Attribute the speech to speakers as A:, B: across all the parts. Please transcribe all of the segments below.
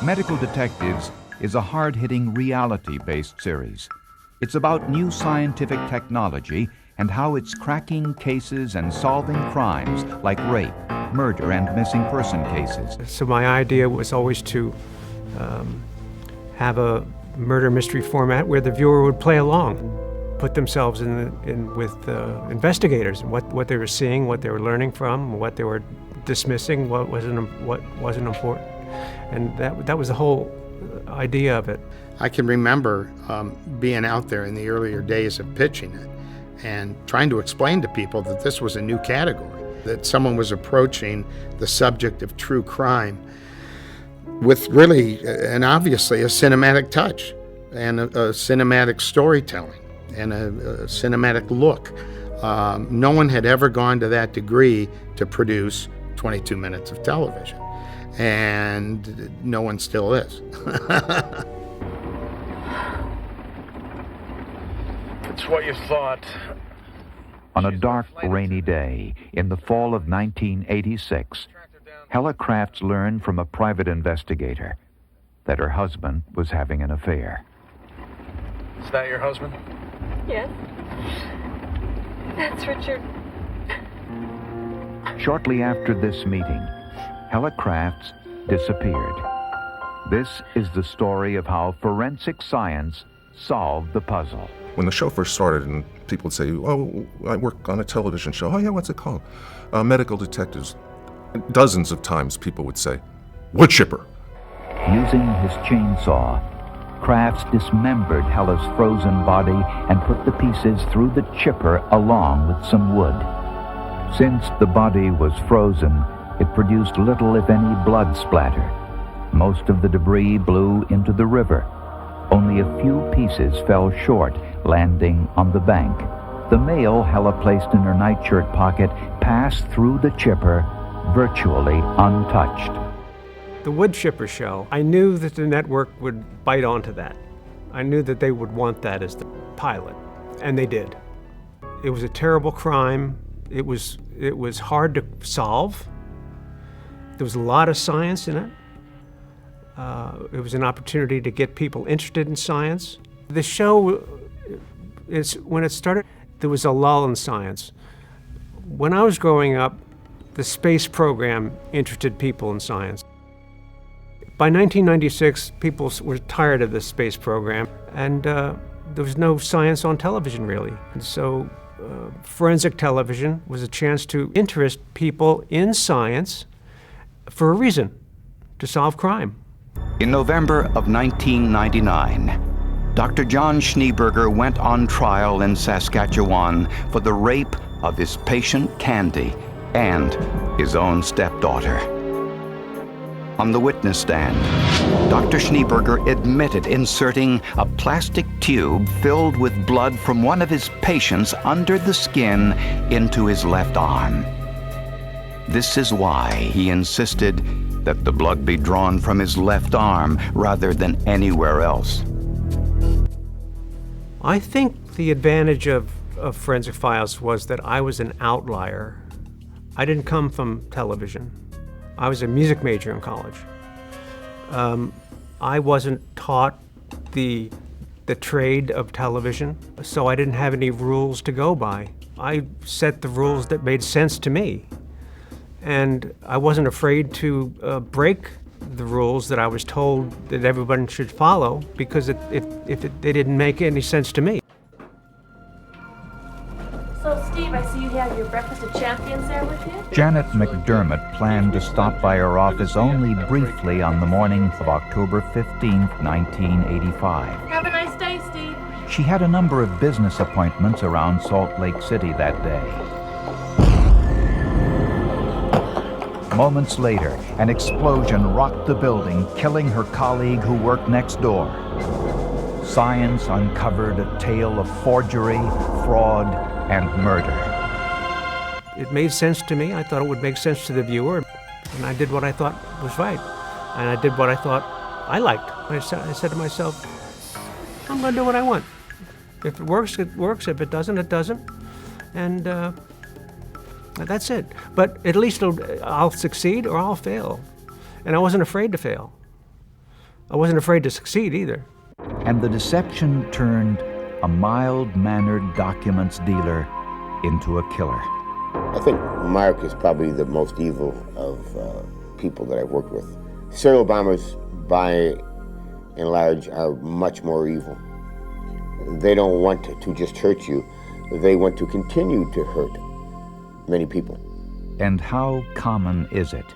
A: Medical Detectives is a hard-hitting reality-based series. It's about new scientific technology and how it's cracking cases and solving crimes like rape, murder, and missing person cases.
B: So my idea was always to have a murder mystery format where the viewer would play along, put themselves in with investigators, and what they were seeing, what they were learning from, what they were dismissing, what wasn't important, and that was the whole idea of it.
C: I can remember being out there in the earlier days of pitching it and trying to explain to people that this was a new category, that someone was approaching the subject of true crime with really and obviously a cinematic touch and a cinematic storytelling and a cinematic look. No one had ever gone to that degree to produce 22 minutes of television, and no one still is.
D: It's what you thought.
A: On a dark, rainy day in the fall of 1986, Hella Crafts learned from a private investigator that her husband was having an affair.
D: Is that your husband?
E: Yes. That's Richard.
A: Shortly after this meeting, Hella Crafts disappeared. This is the story of how forensic science solved the puzzle.
F: When the show first started and people would say, oh, I work on a television show. Oh yeah, what's it called? Medical Detectives. Dozens of times people would say, wood chipper.
A: Using his chainsaw, Crafts dismembered Hella's frozen body and put the pieces through the chipper along with some wood. Since the body was frozen, it produced little, if any, blood splatter. Most of the debris blew into the river. Only a few pieces fell short, landing on the bank. The mail Hella placed in her nightshirt pocket passed through the chipper, virtually untouched.
B: The wood chipper show, I knew that the network would bite onto that. I knew that they would want that as the pilot, and they did. It was a terrible crime. It was hard to solve. There was a lot of science in it. It was an opportunity to get people interested in science. The show, when it started, there was a lull in science. When I was growing up, the space program interested people in science. By 1996, people were tired of the space program, and there was no science on television, really. And so forensic television was a chance to interest people in science for a reason, to solve crime.
G: In November of 1999, Dr. John Schneeberger went on trial in Saskatchewan for the rape of his patient Candy and his own stepdaughter. On the witness stand, Dr. Schneeberger admitted inserting a plastic tube filled with blood from one of his patients under the skin into his left arm. This is why he insisted that the blood be drawn from his left arm rather than anywhere else.
B: I think the advantage of Forensic Files was that I was an outlier. I didn't come from television. I was a music major in college. I wasn't taught the trade of television, so I didn't have any rules to go by. I set the rules that made sense to me. And I wasn't afraid to break the rules that I was told that everyone should follow because they didn't make any sense to me.
E: So, Steve, I see you have your Breakfast of Champions there with you?
A: Janet McDermott planned to stop by her office only briefly on the morning of October 15, 1985.
E: Have a nice day, Steve.
A: She had a number of business appointments around Salt Lake City that day. Moments later, an explosion rocked the building, killing her colleague who worked next door. Science uncovered a tale of forgery, fraud, and murder.
B: It made sense to me. I thought it would make sense to the viewer, and I did what I thought was right. And I did what I thought I liked. I said to myself, I'm going to do what I want. If it works, it works. If it doesn't, it doesn't. And that's it. But at least I'll succeed or I'll fail. And I wasn't afraid to fail. I wasn't afraid to succeed either.
A: And the deception turned a mild-mannered documents dealer into a killer.
H: I think Mark is probably the most evil of people that I've worked with. Serial bombers, by and large, are much more evil. They don't want to just hurt you. They want to continue to hurt many people.
A: And how common is it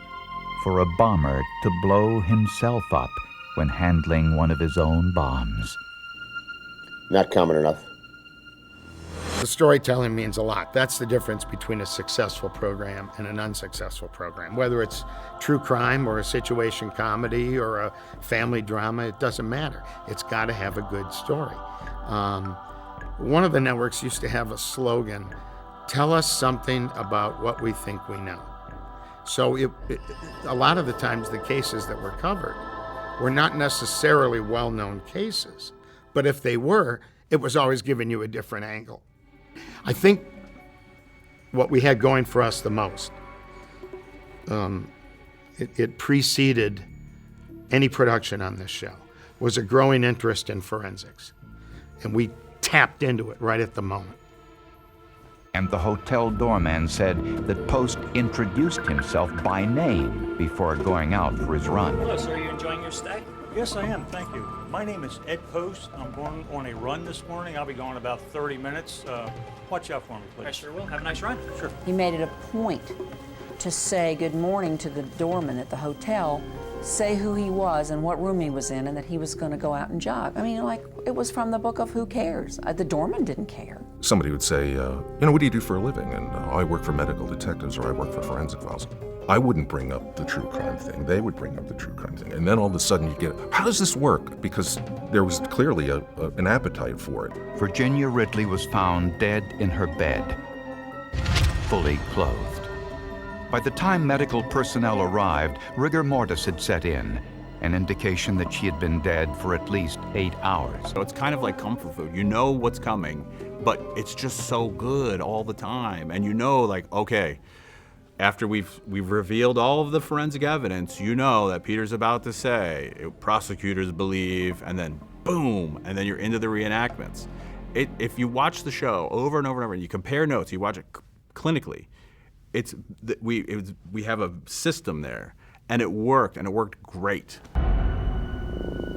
A: for a bomber to blow himself up when handling one of his own bombs?
H: Not common enough.
C: The storytelling means a lot. That's the difference between a successful program and an unsuccessful program. Whether it's true crime or a situation comedy or a family drama, it doesn't matter. It's got to have a good story. One of the networks used to have a slogan, "Tell us something about what we think we know." So a lot of the times the cases that were covered were not necessarily well-known cases, but if they were, it was always giving you a different angle. I think what we had going for us the most, it preceded any production on this show, was a growing interest in forensics. And we tapped into it right at the moment.
A: And the hotel doorman said that Post introduced himself by name before going out for his run.
I: Hello, sir. Are you enjoying your stay?
J: Yes, I am. Thank you. My name is Ed Post. I'm going on a run this morning. I'll be gone about 30 minutes. Watch out for me, please.
I: I sure will. Have a nice run.
J: Sure.
K: He made it a point to say good morning to the doorman at the hotel, say who he was and what room he was in, and that he was going to go out and jog. I mean, like, it was from the book of Who Cares? The doorman didn't care.
F: Somebody would say, what do you do for a living? And I work for medical detectives, or I work for forensic files. I wouldn't bring up the true crime thing. They would bring up the true crime thing. And then all of a sudden you get, how does this work? Because there was clearly an appetite for it.
G: Virginia Ridley was found dead in her bed, fully clothed. By the time medical personnel arrived, rigor mortis had set in, an indication that she had been dead for at least 8 hours.
L: So it's kind of like comfort food. You know what's coming, but it's just so good all the time. And you know, like, okay, after we've revealed all of the forensic evidence, you know that Peter's about to say, prosecutors believe, and then boom, and then you're into the reenactments. If you watch the show over and over and over, and you compare notes, you watch it clinically, we have a system there, and it worked great.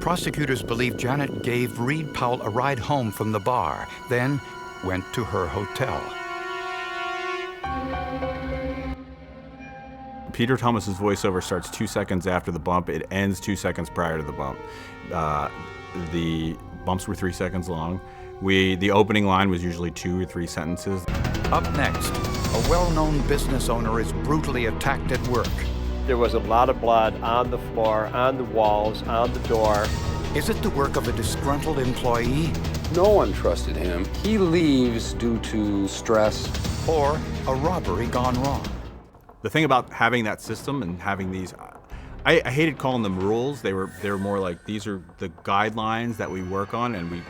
G: Prosecutors believe Janet gave Reed Powell a ride home from the bar, then went to her hotel.
L: Peter Thomas's voiceover starts 2 seconds after the bump. It ends 2 seconds prior to the bump. The bumps were 3 seconds long. The opening line was usually 2 or 3 sentences.
G: Up next, a well-known business owner is brutally attacked at work.
M: There was a lot of blood on the floor, on the walls, on the door.
G: Is it the work of a disgruntled employee?
N: No one trusted him. He leaves due to stress.
G: Or a robbery gone wrong?
L: The thing about having that system and having these, I hated calling them rules. They were more like, these are the guidelines that we work on, and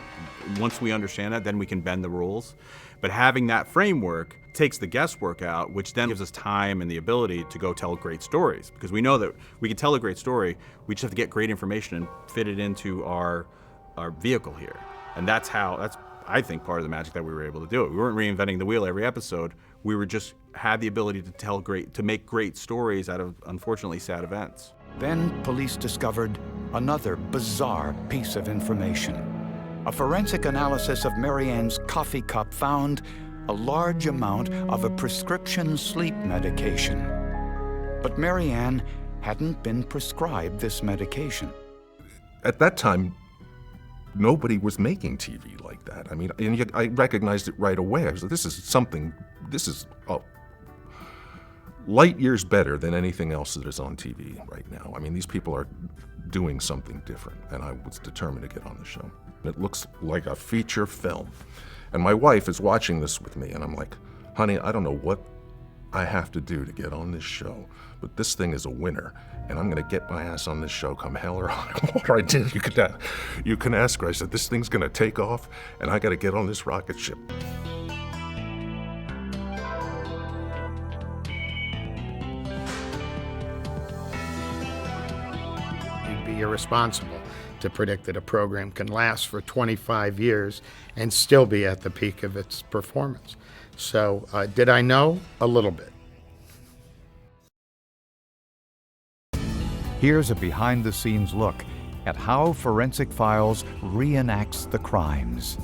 L: once we understand that, then we can bend the rules. But having that framework takes the guesswork out, which then gives us time and the ability to go tell great stories. Because we know that we can tell a great story, we just have to get great information and fit it into our vehicle here. And that's I think, part of the magic that we were able to do it. We weren't reinventing the wheel every episode. We were just had the ability to make great stories out of, unfortunately, sad events.
G: Then police discovered another bizarre piece of information. A forensic analysis of Marianne's coffee cup found a large amount of a prescription sleep medication. But Marianne hadn't been prescribed this medication.
F: At that time, nobody was making TV like that. I mean, and I recognized it right away. I was like, this is light years better than anything else that is on TV right now. I mean, these people are doing something different, and I was determined to get on the show. It looks like a feature film. And my wife is watching this with me, and I'm like, honey, I don't know what I have to do to get on this show, but this thing is a winner, and I'm gonna get my ass on this show come hell or high water. I did. You can ask her. I said, this thing's gonna take off, and I gotta get on this rocket ship.
C: You'd be irresponsible to predict that a program can last for 25 years and still be at the peak of its performance. So did I know? A little bit.
A: Here's a behind-the-scenes look at how Forensic Files reenacts the crimes.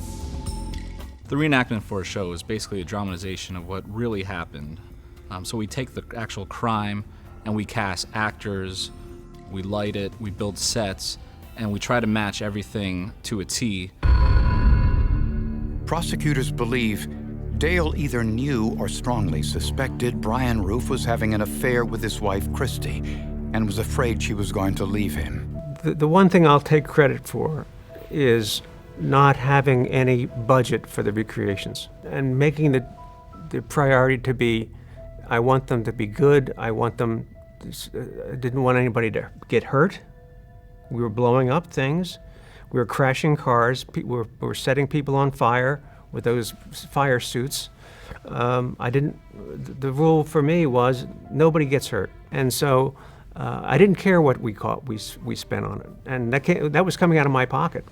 O: The reenactment for a show is basically a dramatization of what really happened. So we take the actual crime and we cast actors, we light it, we build sets, and we try to match everything to a T.
G: Prosecutors believe Dale either knew or strongly suspected Brian Roof was having an affair with his wife, Christy, and was afraid she was going to leave him.
B: The one thing I'll take credit for is not having any budget for the recreations and making the priority to be, I want them to be good, I didn't want anybody to get hurt. We were blowing up things, we were crashing cars, we were setting people on fire with those fire suits. The rule for me was nobody gets hurt. And so I didn't care what we spent on it. And that was coming out of my pocket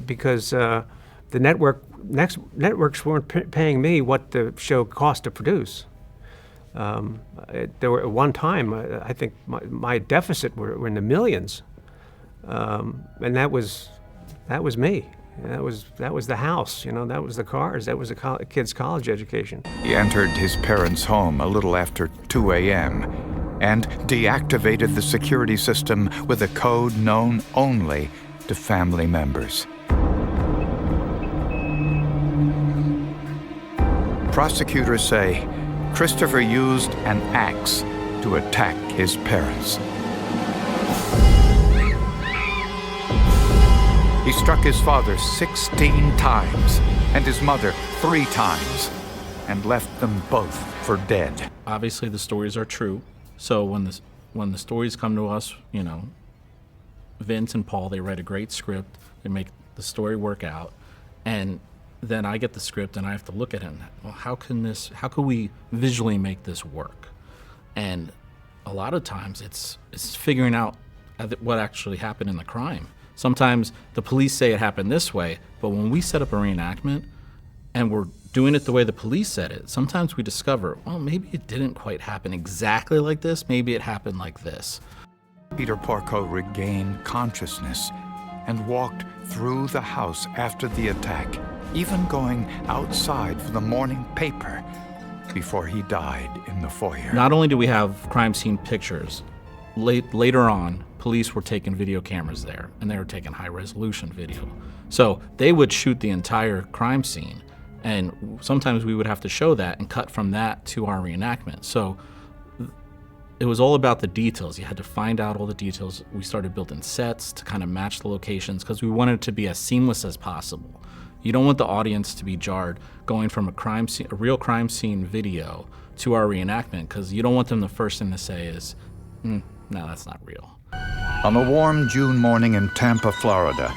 B: because the networks weren't paying me what the show cost to produce. There were at one time, I think my deficit were in the millions. And that was me. That was the house, that was the cars, that was the kid's college education.
A: He entered his parents' home a little after 2 a.m. and deactivated the security system with a code known only to family members. Prosecutors say Christopher used an axe to attack his parents. He struck his father 16 times and his mother 3 times and left them both for dead.
O: Obviously the stories are true, so when the stories come to us, Vince and Paul, they write a great script, they make the story work out, and then I get the script and I have to look at it and, well, how can we visually make this work? And a lot of times it's figuring out what actually happened in the crime. Sometimes the police say it happened this way, but when we set up a reenactment and we're doing it the way the police said it, sometimes we discover, well, maybe it didn't quite happen exactly like this, maybe it happened like this.
A: Peter Porco regained consciousness and walked through the house after the attack, even going outside for the morning paper before he died in the foyer.
O: Not only do we have crime scene pictures, later on, police were taking video cameras there, and they were taking high-resolution video. So they would shoot the entire crime scene, and sometimes we would have to show that and cut from that to our reenactment. So it was all about the details. You had to find out all the details. We started building sets to kind of match the locations because we wanted it to be as seamless as possible. You don't want the audience to be jarred going from a real crime scene video to our reenactment, because you don't want them, the first thing to say is, no, that's not real.
A: On a warm June morning in Tampa, Florida,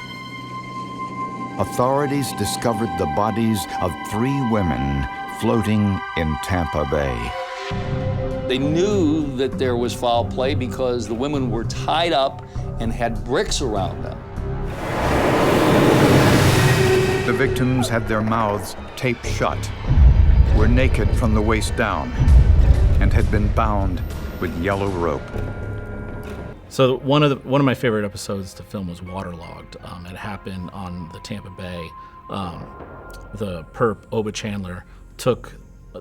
A: authorities discovered the bodies of 3 women floating in Tampa Bay.
N: They knew that there was foul play because the women were tied up and had bricks around them.
A: The victims had their mouths taped shut, were naked from the waist down, and had been bound with yellow rope.
O: So one of my favorite episodes to film was Waterlogged. It happened on the Tampa Bay. The perp, Oba Chandler, took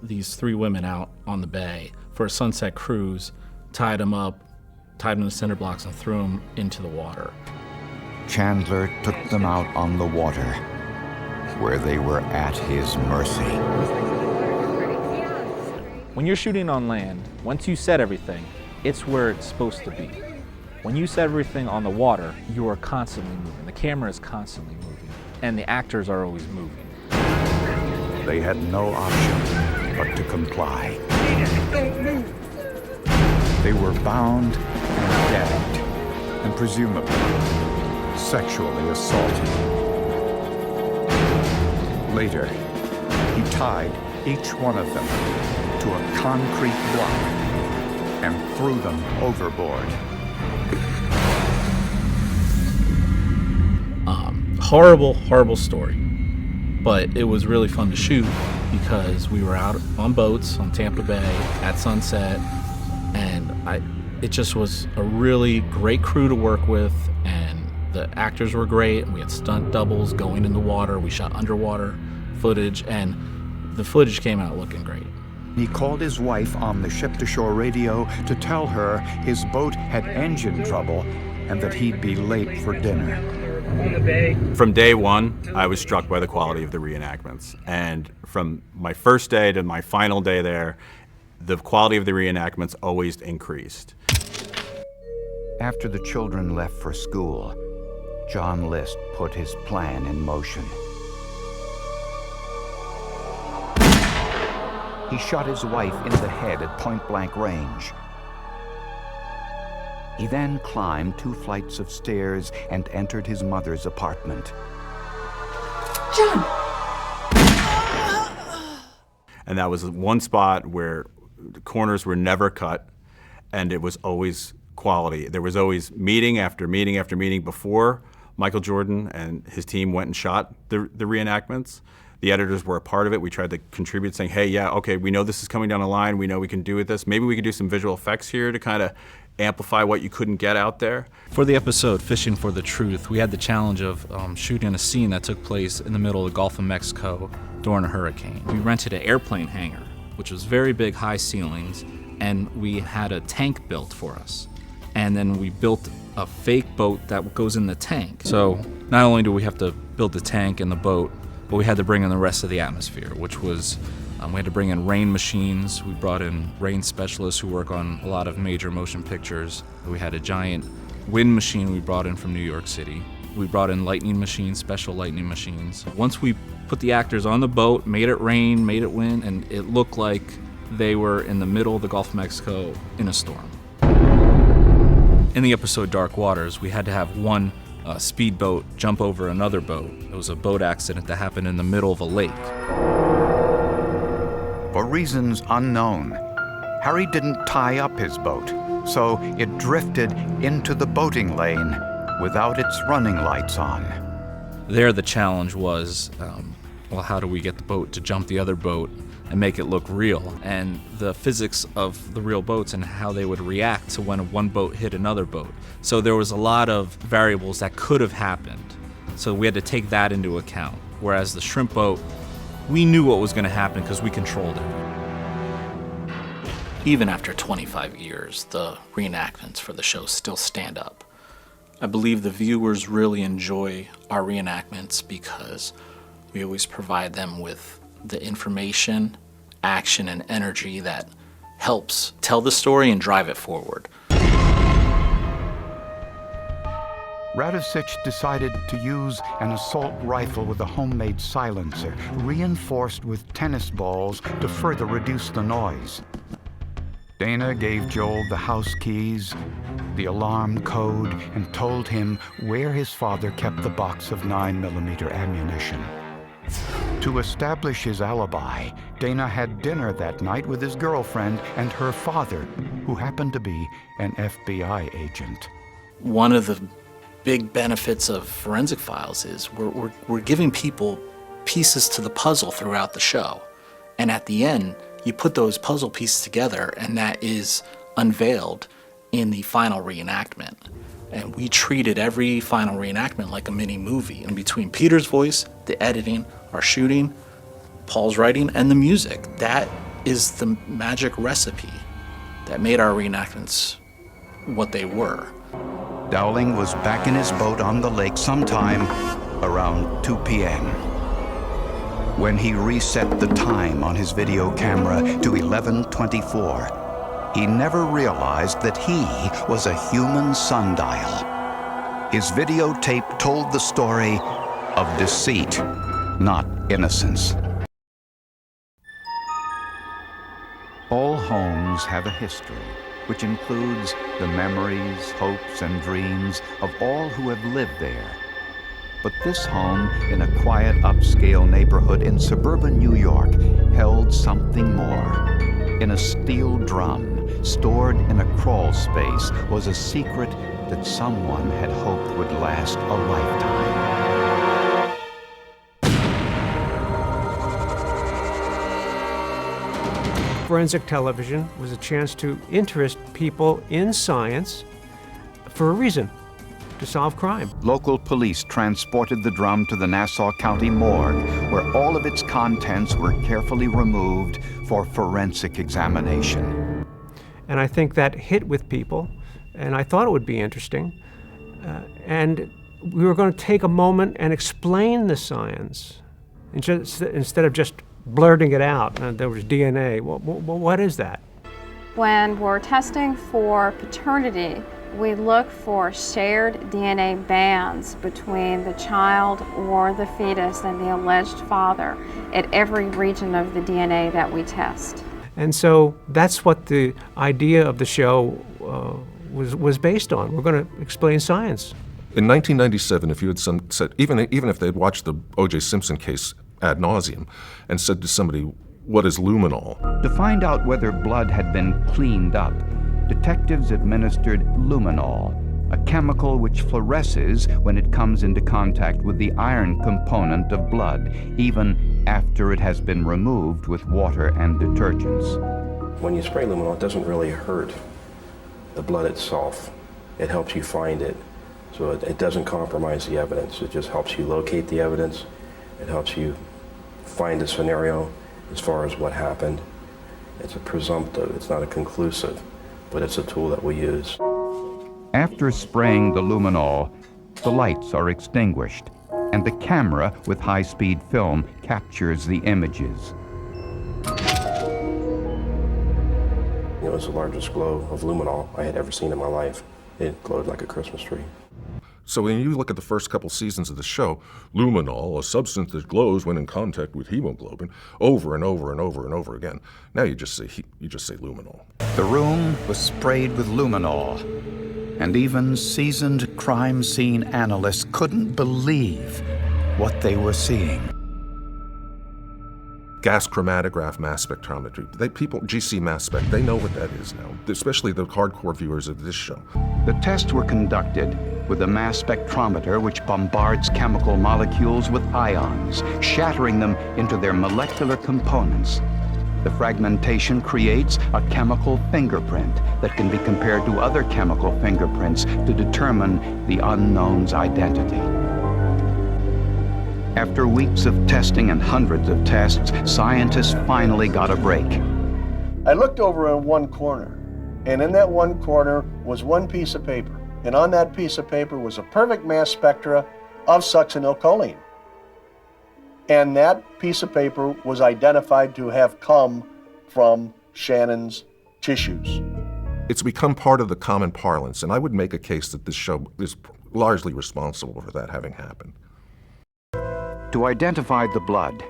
O: these 3 women out on the bay for a sunset cruise, tied them up, tied them to cinder blocks, and threw them into the water.
A: Chandler took them out on the water, where they were at his mercy.
P: When you're shooting on land, once you set everything, it's where it's supposed to be. When you set everything on the water, you are constantly moving. The camera is constantly moving, and the actors are always moving.
A: They had no option but to comply. They were bound and gagged, and presumably sexually assaulted. Later, he tied each one of them to a concrete block and threw them overboard.
O: horrible, horrible story. But it was really fun to shoot because we were out on boats on Tampa Bay at sunset, and it just was a really great crew to work with, and the actors were great, and we had stunt doubles going in the water. We shot underwater footage, and the footage came out looking great.
G: He called his wife on the ship-to-shore radio to tell her his boat had engine trouble and that he'd be late for dinner.
L: From day one, I was struck by the quality of the reenactments. And from my first day to my final day there, the quality of the reenactments always increased.
G: After the children left for school, John List put his plan in motion. He shot his wife in the head at point-blank range. He then climbed 2 flights of stairs and entered his mother's apartment.
K: John!
L: And that was one spot where the corners were never cut, and it was always quality. There was always meeting after meeting after meeting before Michael Jordan and his team went and shot the reenactments. The editors were a part of it. We tried to contribute, saying, hey, yeah, okay, we know this is coming down the line. We know we can do with this. Maybe we could do some visual effects here to kind of amplify what you couldn't get out there.
O: For the episode Fishing for the Truth, we had the challenge of shooting a scene that took place in the middle of the Gulf of Mexico during a hurricane. We rented an airplane hangar, which was very big, high ceilings, and we had a tank built for us. And then we built a fake boat that goes in the tank. So not only do we have to build the tank and the boat, but we had to bring in the rest of the atmosphere, which was, we had to bring in rain machines. We brought in rain specialists who work on a lot of major motion pictures. We had a giant wind machine we brought in from New York City. We brought in lightning machines, special lightning machines. Once we put the actors on the boat, made it rain, made it wind, and it looked like they were in the middle of the Gulf of Mexico in a storm. In the episode Dark Waters, we had to have one speedboat jump over another boat. It was a boat accident that happened in the middle of a lake.
G: For reasons unknown, Harry didn't tie up his boat, so it drifted into the boating lane without its running lights on.
O: There the challenge was, well, how do we get the boat to jump the other boat and make it look real? And the physics of the real boats and how they would react to when one boat hit another boat. So there was a lot of variables that could have happened. So we had to take that into account. Whereas the shrimp boat, we knew what was going to happen because we controlled it. Even after 25 years, the reenactments for the show still stand up. I believe the viewers really enjoy our reenactments because we always provide them with the information, action, and energy that helps tell the story and drive it forward.
G: Radosich decided to use an assault rifle with a homemade silencer, reinforced with tennis balls to further reduce the noise. Dana gave Joel the house keys, the alarm code, and told him where his father kept the box of 9mm ammunition. To establish his alibi, Dana had dinner that night with his girlfriend and her father, who happened to be an FBI agent.
O: One of the big benefits of Forensic Files is we're giving people pieces to the puzzle throughout the show. And at the end, you put those puzzle pieces together, and that is unveiled in the final reenactment. And we treated every final reenactment like a mini movie. And between Peter's voice, the editing, our shooting, Paul's writing, and the music, that is the magic recipe that made our reenactments what they were.
G: Dowling was back in his boat on the lake sometime around 2 p.m. when he reset the time on his video camera to 11:24. He never realized that he was a human sundial. His videotape told the story of deceit, not innocence. All homes have a history, which includes the memories, hopes, and dreams of all who have lived there. But this home in a quiet, upscale neighborhood in suburban New York held something more. In a steel drum, stored in a crawl space, was a secret that someone had hoped would last a lifetime.
B: Forensic television was a chance to interest people in science for a reason, to solve crime.
G: Local police transported the drum to the Nassau County morgue, where all of its contents were carefully removed for forensic examination.
B: And I think that hit with people, and I thought it would be interesting. And we were going to take a moment and explain the science instead of just blurting it out. There was DNA. Well, what is that?
Q: When we're testing for paternity, we look for shared DNA bands between the child or the fetus and the alleged father at every region of the DNA that we test.
B: And so that's what the idea of the show was based on. We're going to explain science.
F: In 1997, if you had said, even if they'd watched the O.J. Simpson case ad nauseum and said to somebody, what is luminol?
G: To find out whether blood had been cleaned up, detectives administered luminol, a chemical which fluoresces when it comes into contact with the iron component of blood, even after it has been removed with water and detergents.
R: When you spray luminol, it doesn't really hurt the blood itself. It helps you find it. So it doesn't compromise the evidence. It just helps you locate the evidence. It helps you find a scenario as far as what happened. It's a presumptive, it's not a conclusive, but it's a tool that we use.
G: After spraying the luminol, the lights are extinguished, and the camera with high-speed film captures the images.
R: It was the largest glow of luminol I had ever seen in my life. It glowed like a Christmas tree.
F: So when you look at the first couple seasons of the show, luminol, a substance that glows when in contact with hemoglobin, over and over and over and over again. Now you just say luminol.
G: The room was sprayed with luminol, and even seasoned crime scene analysts couldn't believe what they were seeing.
F: Gas chromatograph mass spectrometry. GC mass spec, they know what that is now, especially the hardcore viewers of this show.
G: The tests were conducted with a mass spectrometer which bombards chemical molecules with ions, shattering them into their molecular components. The fragmentation creates a chemical fingerprint that can be compared to other chemical fingerprints to determine the unknown's identity. After weeks of testing and hundreds of tests, scientists finally got a break.
S: I looked over in one corner, and in that one corner was one piece of paper. And on that piece of paper was a perfect mass spectra of succinylcholine. And that piece of paper was identified to have come from Shannon's tissues.
F: It's become part of the common parlance, and I would make a case that this show is largely responsible for that having happened.
G: To identify the blood,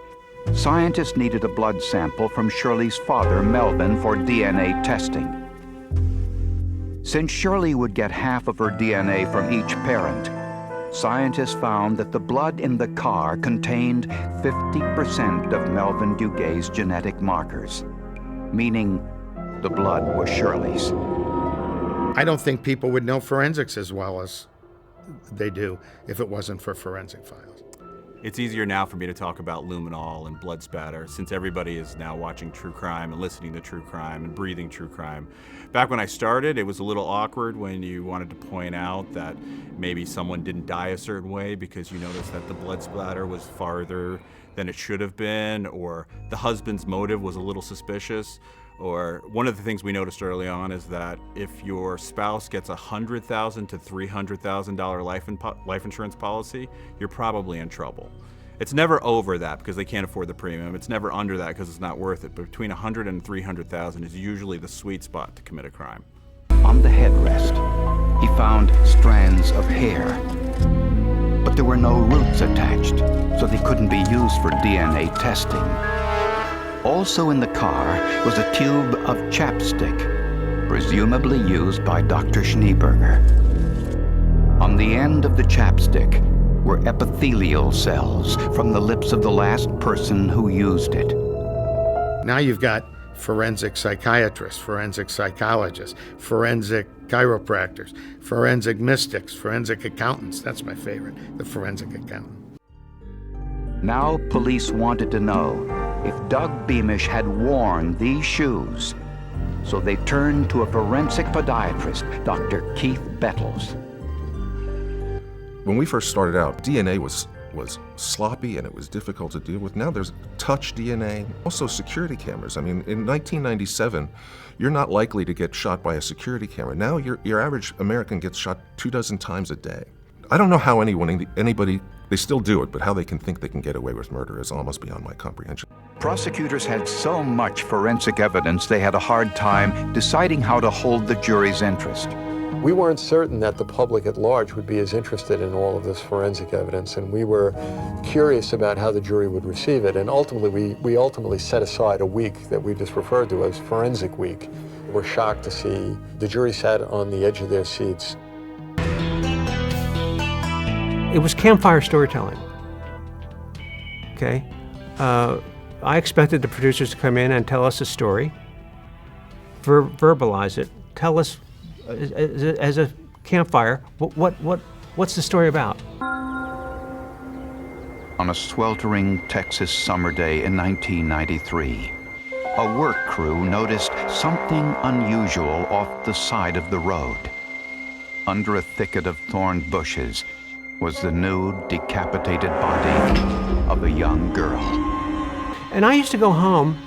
G: scientists needed a blood sample from Shirley's father, Melvin, for DNA testing. Since Shirley would get half of her DNA from each parent, scientists found that the blood in the car contained 50% of Melvin Duguay's genetic markers, meaning the blood was Shirley's.
C: I don't think people would know forensics as well as they do if it wasn't for forensic files.
L: It's easier now for me to talk about luminol and blood spatter since everybody is now watching true crime and listening to true crime and breathing true crime. Back when I started, it was a little awkward when you wanted to point out that maybe someone didn't die a certain way because you noticed that the blood splatter was farther than it should have been, or the husband's motive was a little suspicious. Or one of the things we noticed early on is that if your spouse gets a $100,000 to $300,000 life insurance policy, you're probably in trouble. It's never over that because they can't afford the premium. It's never under that because it's not worth it. But between $100,000 and $300,000 is usually the sweet spot to commit a crime.
G: On the headrest, he found strands of hair. But there were no roots attached, so they couldn't be used for DNA testing. Also in the car was a tube of chapstick, presumably used by Dr. Schneeberger. On the end of the chapstick were epithelial cells from the lips of the last person who used it.
C: Now you've got forensic psychiatrists, forensic psychologists, forensic chiropractors, forensic mystics, forensic accountants. That's my favorite, the forensic accountant.
G: Now police wanted to know if Doug Beamish had worn these shoes. So they turned to a forensic podiatrist, Dr. Keith Bettles.
F: When we first started out, DNA was sloppy and it was difficult to deal with. Now there's touch DNA, also security cameras. I mean, in 1997, you're not likely to get shot by a security camera. Now your average American gets shot 24 times a day. I don't know how anybody, they still do it, but how they can think they can get away with murder is almost beyond my comprehension.
G: Prosecutors had so much forensic evidence they had a hard time deciding how to hold the jury's interest.
T: We weren't certain that the public at large would be as interested in all of this forensic evidence, and we were curious about how the jury would receive it. And ultimately, we ultimately set aside a week that we just referred to as Forensic Week. We're shocked to see the jury sat on the edge of their seats.
B: It was campfire storytelling. Okay? I expected the producers to come in and tell us a story, verbalize it, tell us as a campfire, what's the story about?
G: On a sweltering Texas summer day in 1993, a work crew noticed something unusual off the side of the road. Under a thicket of thorn bushes was the nude, decapitated body of a young girl.
B: And I used to go home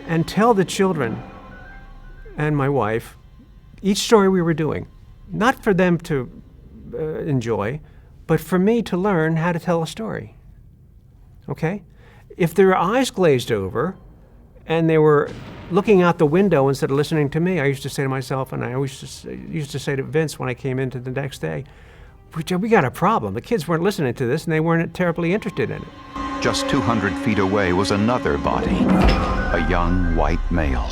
B: and tell the children and my wife each story we were doing, not for them to enjoy, but for me to learn how to tell a story. Okay? If their eyes glazed over and they were looking out the window instead of listening to me, I used to say to myself, and I always used to say to Vince when I came into the next day, we got a problem. The kids weren't listening to this and they weren't terribly interested in it.
G: Just 200 feet away was another body, a young white male.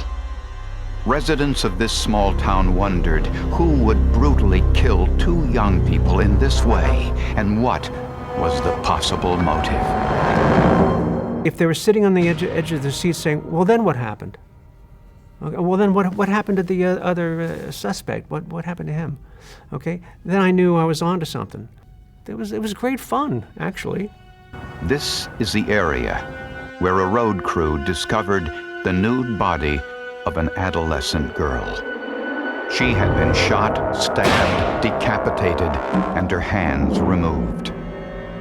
G: Residents of this small town wondered who would brutally kill two young people in this way, and what was the possible motive.
B: If they were sitting on the edge of their seat saying, well, then what happened? Okay, well, then what happened to the other suspect? What happened to him? Okay, then I knew I was onto something. It was great fun, actually.
G: This is the area where a road crew discovered the nude body of an adolescent girl. She had been shot, stabbed, decapitated, and her hands removed.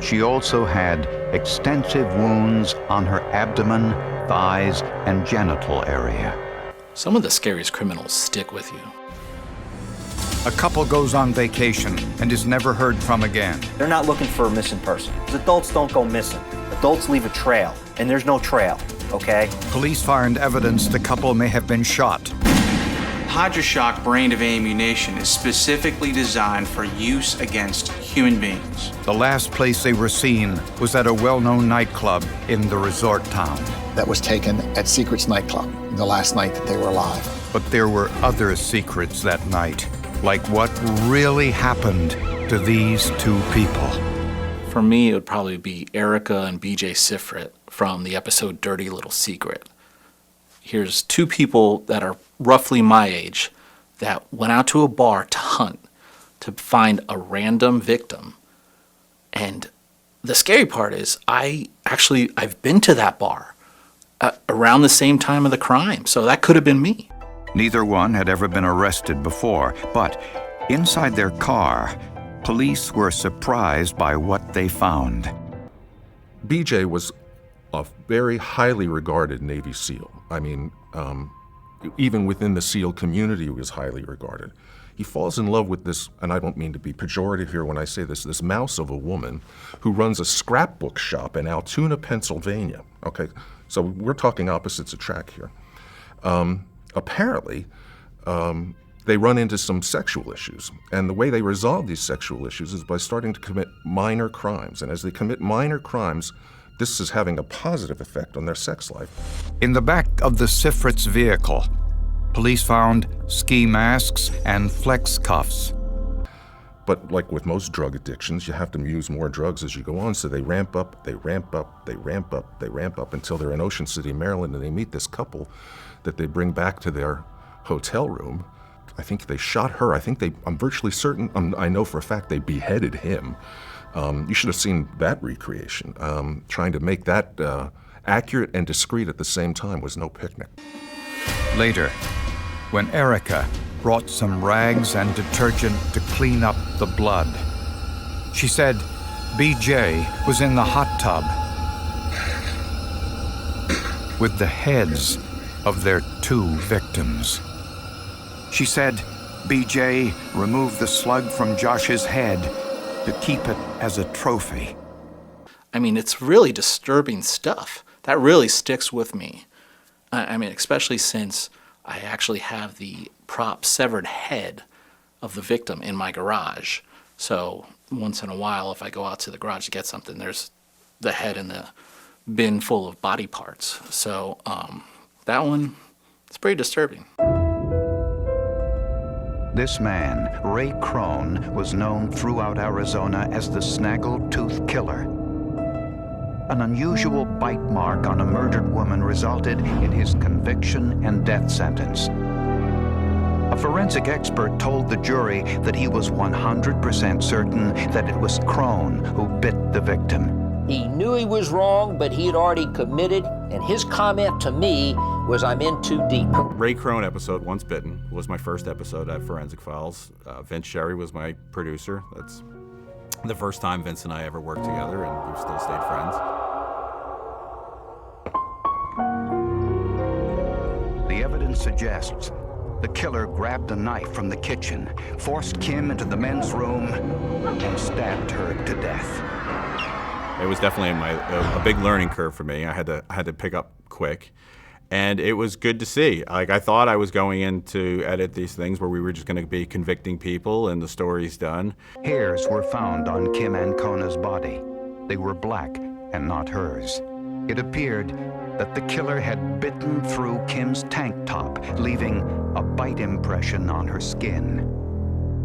G: She also had extensive wounds on her abdomen, thighs, and genital area.
O: Some of the scariest criminals stick with you.
G: A couple goes on vacation and is never heard from again.
U: They're not looking for a missing person. Adults don't go missing. Adults leave a trail, and there's no trail, okay?
G: Police find evidence the couple may have been shot.
V: Hydroshock brand of ammunition is specifically designed for use against human beings.
G: The last place they were seen was at a well-known nightclub in the resort town.
W: That was taken at Secrets nightclub, the last night that they were alive.
G: But there were other secrets that night, like what really happened to these two people.
O: For me, it would probably be Erica and BJ Sifrit from the episode Dirty Little Secret. Here's two people that are roughly my age that went out to a bar to hunt, to find a random victim. And the scary part is I've been to that bar around the same time of the crime, so that could have been me.
G: Neither one had ever been arrested before, but inside their car, police were surprised by what they found.
F: BJ was a very highly regarded Navy SEAL. I mean, even within the SEAL community, he was highly regarded. He falls in love with this, and I don't mean to be pejorative here when I say this mouse of a woman who runs a scrapbook shop in Altoona, Pennsylvania. Okay, so we're talking opposites attract here. Apparently, they run into some sexual issues, and the way they resolve these sexual issues is by starting to commit minor crimes, and as they commit minor crimes, this is having a positive effect on their sex life.
G: In the back of the Sifrit's vehicle, police found ski masks and flex cuffs.
F: But like with most drug addictions, you have to use more drugs as you go on, so they ramp up, they ramp up, they ramp up, they ramp up until they're in Ocean City, Maryland, and they meet this couple that they bring back to their hotel room. I think they shot her. I'm virtually certain, I know for a fact they beheaded him. You should have seen that recreation, trying to make that accurate and discreet at the same time was no picnic.
G: Later, when Erica brought some rags and detergent to clean up the blood, she said BJ was in the hot tub with the heads of their 2 victims. She said BJ removed the slug from Josh's head to keep it as a trophy.
O: I mean, it's really disturbing stuff. That really sticks with me. I mean, especially since I actually have the prop severed head of the victim in my garage. So once in a while, if I go out to the garage to get something, there's the head in the bin full of body parts. So that one, it's pretty disturbing.
G: This man, Ray Crone, was known throughout Arizona as the Snaggletooth Killer. An unusual bite mark on a murdered woman resulted in his conviction and death sentence. A forensic expert told the jury that he was 100% certain that it was Crone who bit the victim.
D: He knew he was wrong, but he had already committed, and his comment to me was, "I'm in too deep."
L: Ray Crone episode, Once Bitten, was my first episode at Forensic Files. Vince Sherry was my producer. That's the first time Vince and I ever worked together, and we've still stayed friends.
G: The evidence suggests the killer grabbed a knife from the kitchen, forced Kim into the men's room, and stabbed her to death.
L: It was definitely a big learning curve for me. I had to pick up quick, and it was good to see. Like, I thought I was going in to edit these things where we were just going to be convicting people and the story's done.
G: Hairs were found on Kim Ancona's body. They were black and not hers. It appeared that the killer had bitten through Kim's tank top, leaving a bite impression on her skin.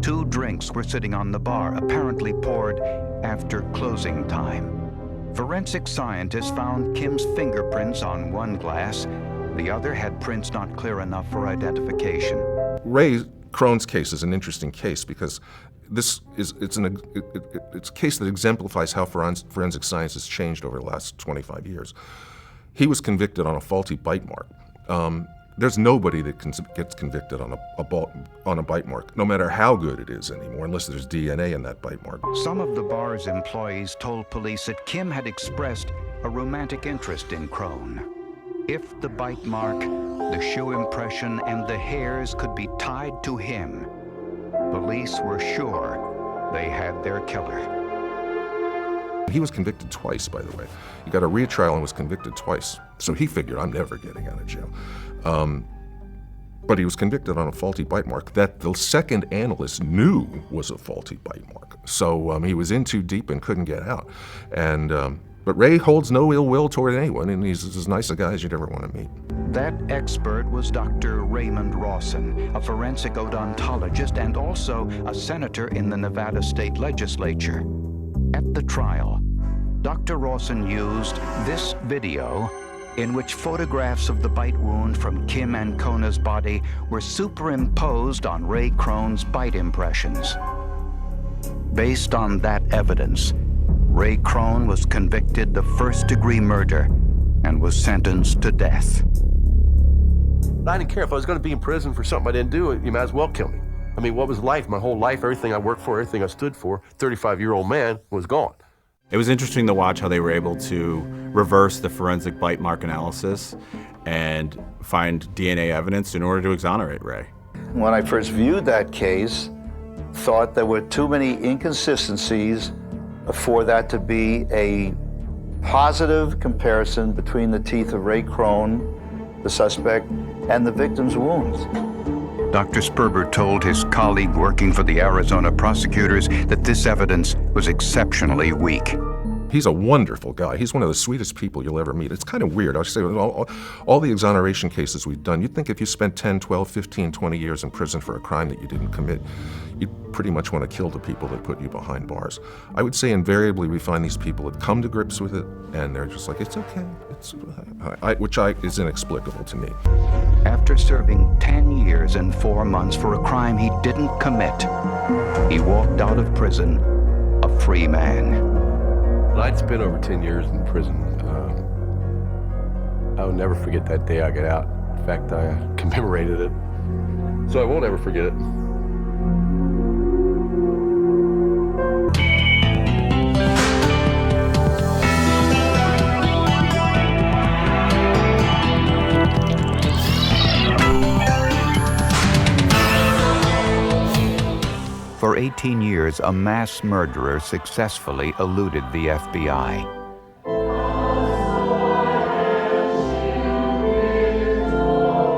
G: 2 drinks were sitting on the bar, apparently poured after closing time. Forensic scientists found Kim's fingerprints on one glass. The other had prints not clear enough for identification.
F: Ray Crone's case is an interesting case because it's a case that exemplifies how forensic science has changed over the last 25 years. He was convicted on a faulty bite mark. There's nobody that gets convicted on a bite mark, no matter how good it is anymore, unless there's DNA in that bite mark.
G: Some of the bar's employees told police that Kim had expressed a romantic interest in Crone. If the bite mark, the shoe impression, and the hairs could be tied to him, police were sure they had their killer.
F: He was convicted twice, by the way. He got a retrial and was convicted twice. So he figured, I'm never getting out of jail. But he was convicted on a faulty bite mark that the second analyst knew was a faulty bite mark. So he was in too deep and couldn't get out. But Ray holds no ill will toward anyone, and he's as nice a guy as you'd ever want to meet.
G: That expert was Dr. Raymond Rawson, a forensic odontologist and also a senator in the Nevada State Legislature. At the trial, Dr. Rawson used this video in which photographs of the bite wound from Kim Ancona's body were superimposed on Ray Crone's bite impressions. Based on that evidence, Ray Crone was convicted of first-degree murder and was sentenced to death.
E: I didn't care. If I was going to be in prison for something I didn't do, you might as well kill me. I mean, what was life? My whole life, everything I worked for, everything I stood for, 35-year-old man was gone.
L: It was interesting to watch how they were able to reverse the forensic bite mark analysis and find DNA evidence in order to exonerate Ray.
H: When I first viewed that case, thought there were too many inconsistencies for that to be a positive comparison between the teeth of Ray Crone, the suspect, and the victim's wounds.
G: Dr. Sperber told his colleague working for the Arizona prosecutors that this evidence was exceptionally weak.
F: He's a wonderful guy. He's one of the sweetest people you'll ever meet. It's kind of weird. I say, all the exoneration cases we've done, you'd think if you spent 10, 12, 15, 20 years in prison for a crime that you didn't commit, you'd pretty much want to kill the people that put you behind bars. I would say invariably we find these people that come to grips with it, and they're just like, it's okay. Which is inexplicable to me.
G: After serving 10 years and 4 months for a crime he didn't commit, he walked out of prison a free man.
E: I'd spent over 10 years in prison. I will never forget that day I got out. In fact, I commemorated it, so I won't ever forget it.
A: For 18 years, a mass murderer successfully eluded the FBI.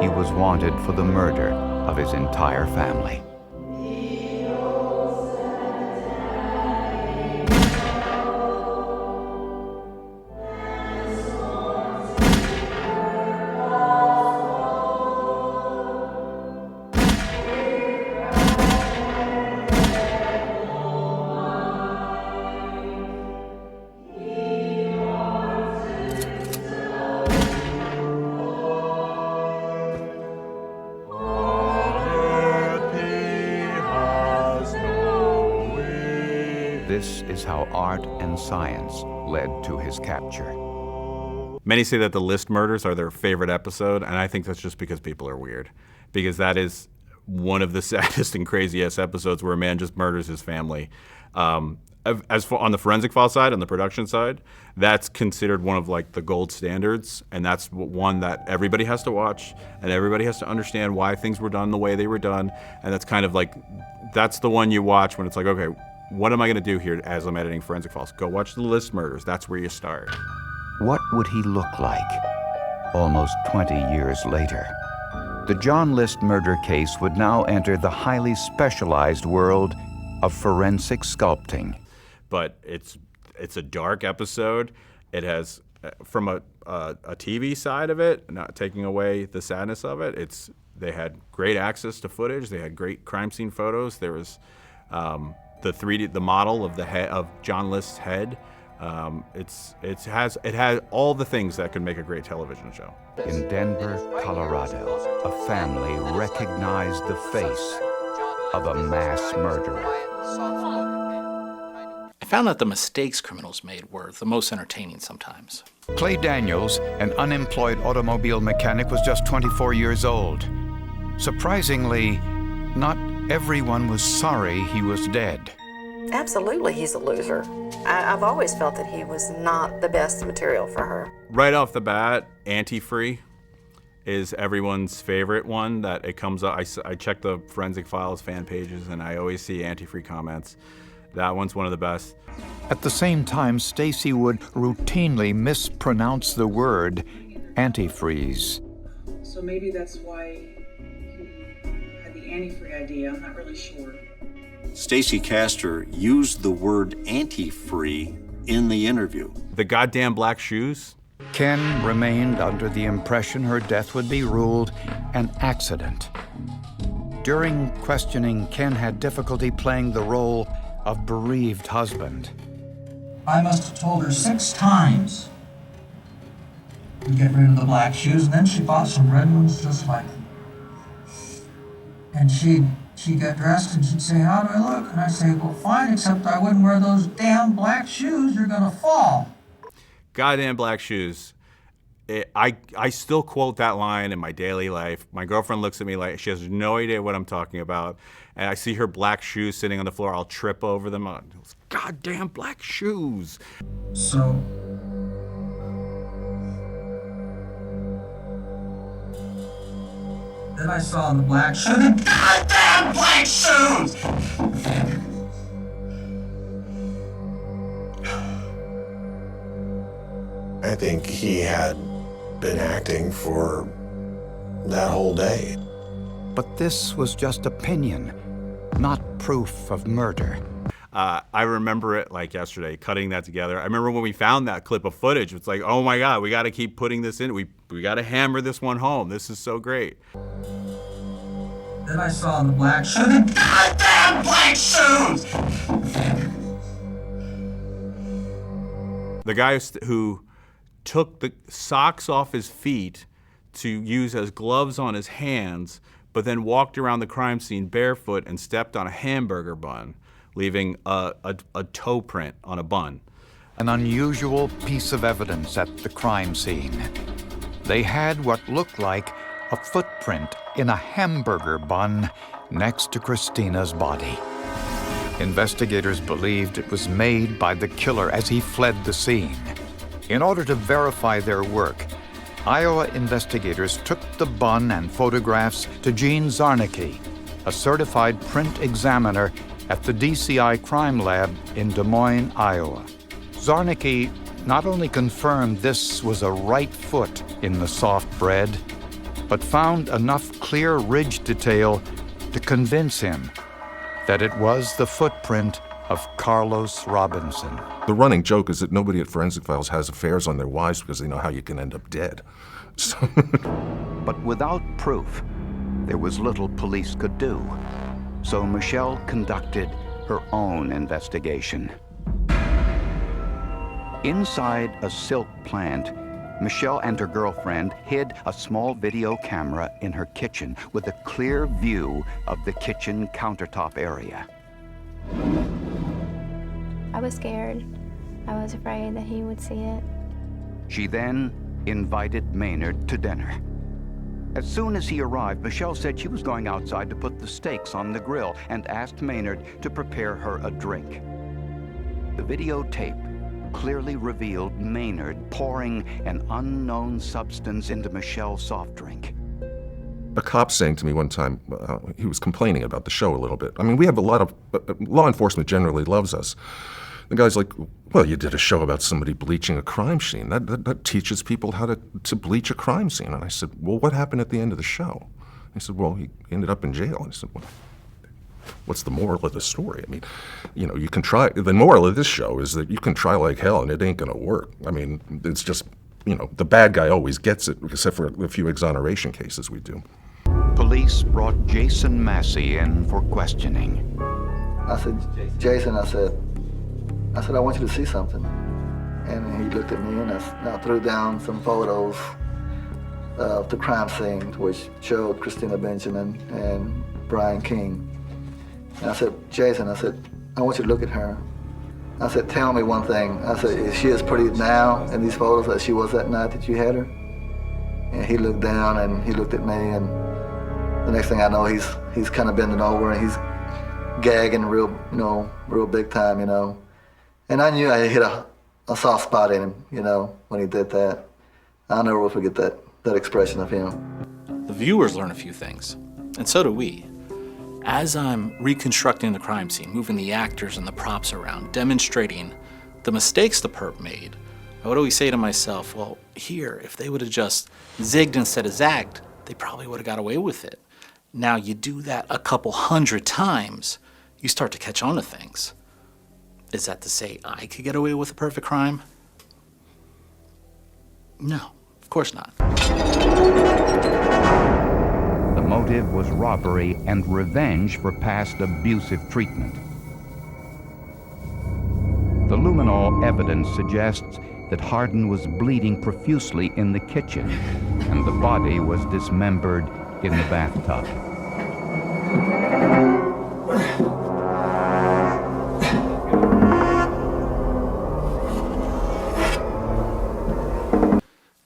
A: He was wanted for the murder of his entire family. This is how art and science led to his capture.
L: Many say that the List murders are their favorite episode, and I think that's just because people are weird. Because that is one of the saddest and craziest episodes where a man just murders his family. As for on the forensic file side, on the production side, that's considered one of like the gold standards, and that's one that everybody has to watch, and everybody has to understand why things were done the way they were done, and that's kind of like, that's the one you watch when it's like, okay, what am I going to do here as I'm editing forensic files? Go watch the List murders. That's where you start.
A: What would he look like almost 20 years later? The John List murder case would now enter the highly specialized world of forensic sculpting.
L: But it's a dark episode. It has, from a TV side of it, not taking away the sadness of it, they had great access to footage. They had great crime scene photos. There was the model of the head of John List's head. It has all the things that could make a great television show.
A: In Denver, Colorado, a family recognized the face of a mass murderer.
O: I found that the mistakes criminals made were the most entertaining sometimes.
A: Clay Daniels, an unemployed automobile mechanic, was just 24 years old. Surprisingly, not everyone was sorry he was dead.
I: Absolutely, he's a loser. I've always felt that he was not the best material for her.
L: Right off the bat, Antifree is everyone's favorite one. That it comes up. I check the Forensic Files fan pages, and I always see Antifree comments. That one's one of the best.
A: At the same time, Stacy would routinely mispronounce the word antifreeze.
J: So maybe that's why he had the antifree idea. I'm not really sure.
M: Stacy Castor used the word antifree in the interview.
L: The goddamn black shoes?
A: Ken remained under the impression her death would be ruled an accident. During questioning, Ken had difficulty playing the role of bereaved husband.
X: I must have told her 6 times to get rid of the black shoes, and then she bought some red ones just like them. And she'd get dressed and she'd say, "How do I look?" And I'd say, "Well, fine, except I wouldn't wear those damn black shoes. You're gonna fall."
L: Goddamn black shoes. I still quote that line in my daily life. My girlfriend looks at me like she has no idea what I'm talking about. And I see her black shoes sitting on the floor. I'll trip over them. Goddamn black shoes.
X: So then I saw the black shoes. Goddamn black shoes!
Y: I think he had been acting for that whole day.
A: But this was just opinion, not proof of murder.
L: I remember it like yesterday, cutting that together. I remember when we found that clip of footage, it's like, oh my God, we gotta keep putting this in. We gotta hammer this one home. This is so great.
X: Then I saw the black shoes. Goddamn black shoes!
L: The guy who took the socks off his feet to use as gloves on his hands, but then walked around the crime scene barefoot and stepped on a hamburger bun, leaving a toe print on a bun.
A: An unusual piece of evidence at the crime scene.
G: They had what looked like a footprint in a hamburger bun next to Christina's body. Investigators believed it was made by the killer as he fled the scene. In order to verify their work, Iowa investigators took the bun and photographs to Gene Zarnicki, a certified print examiner at the DCI Crime Lab in Des Moines, Iowa. Zarnicki not only confirmed this was a right foot in the soft bread, but found enough clear ridge detail to convince him that it was the footprint of Carlos Robinson.
F: The running joke is that nobody at Forensic Files has affairs on their wives because they know how you can end up dead. So
G: But without proof, there was little police could do. So Michelle conducted her own investigation. Inside a silk plant, Michelle and her girlfriend hid a small video camera in her kitchen with a clear view of the kitchen countertop area.
K: I was scared. I was afraid that he would see it.
G: She then invited Maynard to dinner. As soon as he arrived, Michelle said she was going outside to put the steaks on the grill and asked Maynard to prepare her a drink. The videotape clearly revealed Maynard pouring an unknown substance into Michelle's soft drink.
F: a cop saying to me one time, he was complaining about the show a little bit. I mean, we have a lot of, law enforcement generally loves us. The guy's like, well, you did a show about somebody bleaching a crime scene. That teaches people how to bleach a crime scene. And I said, well, what happened at the end of the show? He said, well, he ended up in jail. And I said, well, what's the moral of the story? I mean, you know, you can try, the moral of this show is that you can try like hell and it ain't gonna work. I mean, it's just, you know, the bad guy always gets it, except for a few exoneration cases we do.
G: Police brought Jason Massey in for questioning.
N: I said, Jason, I said, I want you to see something. And he looked at me and I threw down some photos of the crime scene, which showed Christina Benjamin and Brian King. And I said, Jason, I said, I want you to look at her. I said, tell me one thing. I said, is she as pretty now in these photos as she was that night that you had her? And he looked down and he looked at me, and the next thing I know, he's kind of bending over and he's gagging real big time, you know. And I knew I hit a soft spot in him, you know, when he did that. I'll never forget that expression of him.
O: The viewers learn a few things, and so do we. As I'm reconstructing the crime scene, moving the actors and the props around, demonstrating the mistakes the perp made, I would always say to myself, well, here, if they would have just zigged instead of zagged, they probably would have got away with it. Now you do that a couple hundred times, you start to catch on to things. Is that to say I could get away with a perfect crime? No, of course not.
G: The motive was robbery and revenge for past abusive treatment. The luminol evidence suggests that Hardin was bleeding profusely in the kitchen, and the body was dismembered in the bathtub.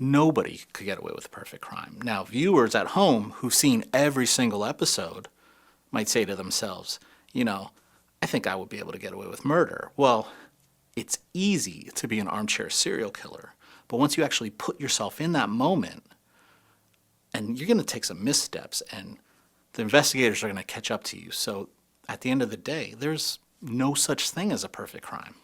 O: Nobody could get away with a perfect crime. Now, viewers at home who've seen every single episode might say to themselves, you know, I think I would be able to get away with murder. Well, it's easy to be an armchair serial killer, but once you actually put yourself in that moment, and you're going to take some missteps, and the investigators are going to catch up to you. So at the end of the day, there's no such thing as a perfect crime.